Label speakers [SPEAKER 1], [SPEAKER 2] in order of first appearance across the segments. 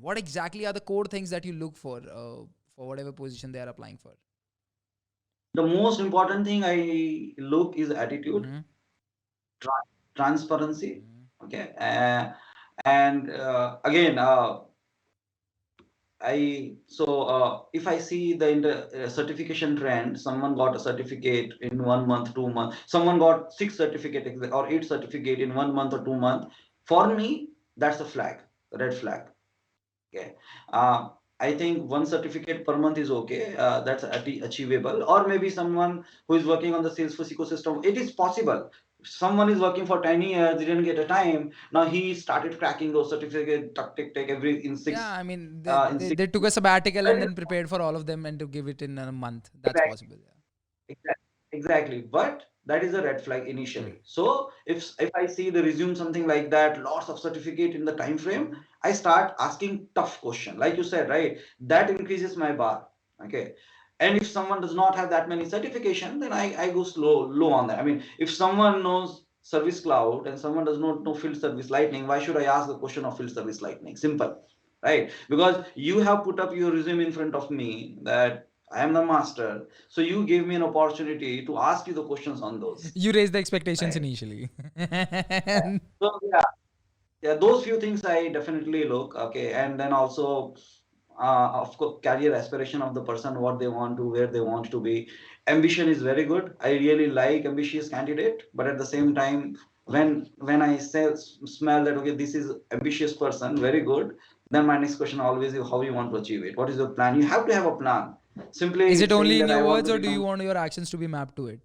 [SPEAKER 1] what exactly are the core things that you look for whatever position they are applying for?
[SPEAKER 2] The most important thing I look is attitude,
[SPEAKER 1] Mm-hmm.
[SPEAKER 2] transparency.
[SPEAKER 1] Mm-hmm.
[SPEAKER 2] Okay, and again, if I see the certification trend, someone got a certificate in 1 month, 2 months, someone got 6 certificates or 8 certificate in 1 month or 2 months. For me, that's a flag, red flag. Okay. Uh, I think one certificate per month is okay. That's achievable. Or maybe someone who is working on the Salesforce ecosystem, it is possible. Someone is working for 10 years, didn't get a time. Now he started cracking those certificates, take every in
[SPEAKER 1] Yeah,
[SPEAKER 2] six,
[SPEAKER 1] I mean,
[SPEAKER 2] in six.
[SPEAKER 1] they took a sabbatical and
[SPEAKER 2] That is
[SPEAKER 1] then prepared for all of them and to give it in a month. That's
[SPEAKER 2] exactly,
[SPEAKER 1] possible. Yeah.
[SPEAKER 2] exactly. But that is a red flag
[SPEAKER 1] Hmm.
[SPEAKER 2] initially. So if I see the resume something like that, lots of certificate in the time frame, I start asking tough question. Like you said, right? That increases my bar. Okay. And if someone does not have that many certification, then I go low on that. I mean, if someone knows Service Cloud and someone does not know Field Service Lightning, why should I ask the question of Field Service Lightning? Simple, right? Because you have put up your resume in front of me that I am the master. So you gave me an opportunity to ask you the questions on those,
[SPEAKER 1] You raised the expectations
[SPEAKER 2] right?
[SPEAKER 1] initially.
[SPEAKER 2] So yeah, those few things I definitely look. Okay, and then also, of course, career aspiration of the person, what they want to, where they want to be. Ambition is very good. I really like ambitious candidate, but at the same time, when I smell that okay, this is ambitious person, very good. Then my next question always is how you want to achieve it. What is your plan? You have to have a plan.
[SPEAKER 1] Is
[SPEAKER 2] Simply
[SPEAKER 1] it
[SPEAKER 2] saying
[SPEAKER 1] only in
[SPEAKER 2] that I
[SPEAKER 1] your
[SPEAKER 2] want
[SPEAKER 1] words
[SPEAKER 2] to
[SPEAKER 1] or do you
[SPEAKER 2] become.
[SPEAKER 1] want your actions to be mapped to it?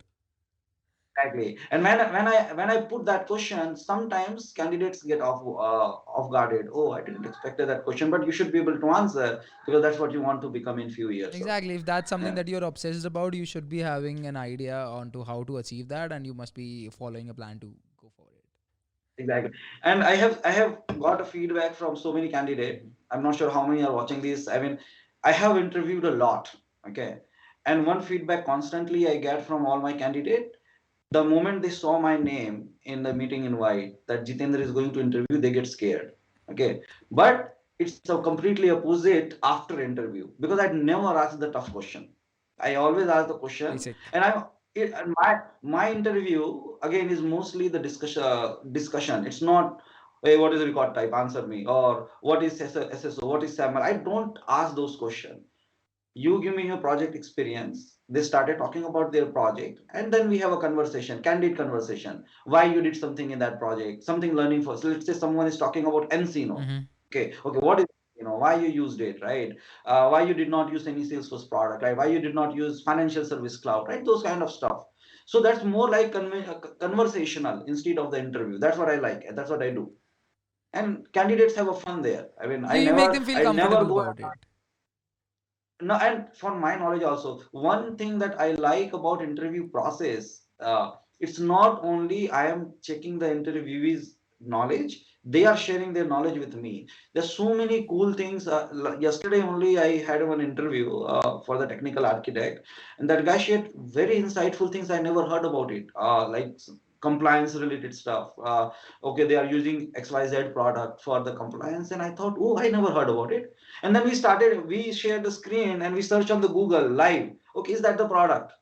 [SPEAKER 2] Exactly. And when I put that question, sometimes candidates get off guarded. Oh, I didn't expect that question, but you should be able to answer because that's what you want to become in few years. So
[SPEAKER 1] Exactly. If that's something
[SPEAKER 2] yeah,
[SPEAKER 1] that you're obsessed about, you should be having an idea onto how to achieve that, and you must be following a plan to go for it.
[SPEAKER 2] exactly. And I have got a feedback from so many candidates. I'm not sure how many are watching this. I mean, I have interviewed a lot. Okay, and one feedback constantly I get from all my candidates. The moment they saw my name in the meeting invite that Jitendra is going to interview, they get scared. Okay. But it's a completely opposite after interview because I never ask the tough question. I always ask the question,
[SPEAKER 1] Basic.
[SPEAKER 2] and and my interview again is mostly the discussion. It's not hey, what is the record type? Answer me. Or what is SSO? What is SAML? I don't ask those questions. You give me your project experience. They started talking about their project, and then we have a conversation, candid conversation. Why you did something in that project, something learning for. So let's say someone is talking about Encino.
[SPEAKER 1] Mm-hmm.
[SPEAKER 2] Okay, what is why you used it, right? Why you did not use any Salesforce product, right? Why you did not use financial service cloud, right? Those kind of stuff. So that's more like conversational instead of the interview. That's what I like. That's what I do. And candidates have a fun there. I mean,
[SPEAKER 1] You make them feel
[SPEAKER 2] I never
[SPEAKER 1] comfortable
[SPEAKER 2] go.
[SPEAKER 1] about it.
[SPEAKER 2] No, and for my knowledge also, one thing that I like about interview process, it's not only I am checking the interviewee's knowledge, they are sharing their knowledge with me. There's so many cool things. Yesterday only I had one interview for the technical architect, and that guy shared very insightful things I never heard about it, like compliance related stuff. Okay, they are using XYZ product for the compliance, and I thought, oh, I never heard about it. And then we shared the screen and we search on the Google live. Okay, is that the product?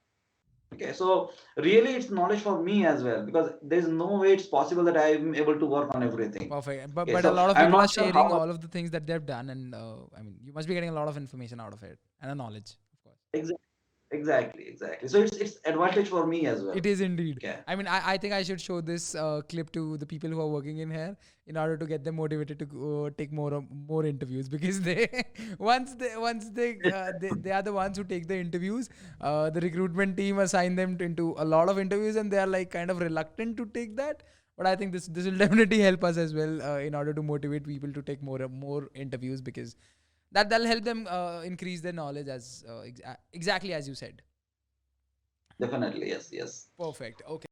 [SPEAKER 2] Okay, so really it's knowledge for me as well because there's no way it's possible that I'm able to work on everything.
[SPEAKER 1] Perfect.
[SPEAKER 2] Okay,
[SPEAKER 1] But a
[SPEAKER 2] so
[SPEAKER 1] lot of
[SPEAKER 2] I'm
[SPEAKER 1] people are
[SPEAKER 2] not sure
[SPEAKER 1] sharing
[SPEAKER 2] how
[SPEAKER 1] all of the things that they've done, and I mean, you must be getting a lot of information out of it and a knowledge, of course.
[SPEAKER 2] exactly, exactly. So it's advantage for me as well.
[SPEAKER 1] It is indeed.
[SPEAKER 2] Okay,
[SPEAKER 1] I mean, I think I should show this clip to the people who are working in here in order to get them motivated to take more interviews because they they are the ones who take the interviews. The recruitment team assign them into a lot of interviews and they are like kind of reluctant to take that. But I think this will definitely help us as well in order to motivate people to take more interviews because that'll help them increase their knowledge as exactly as you said.
[SPEAKER 2] definitely, yes, yes.
[SPEAKER 1] Perfect. Okay.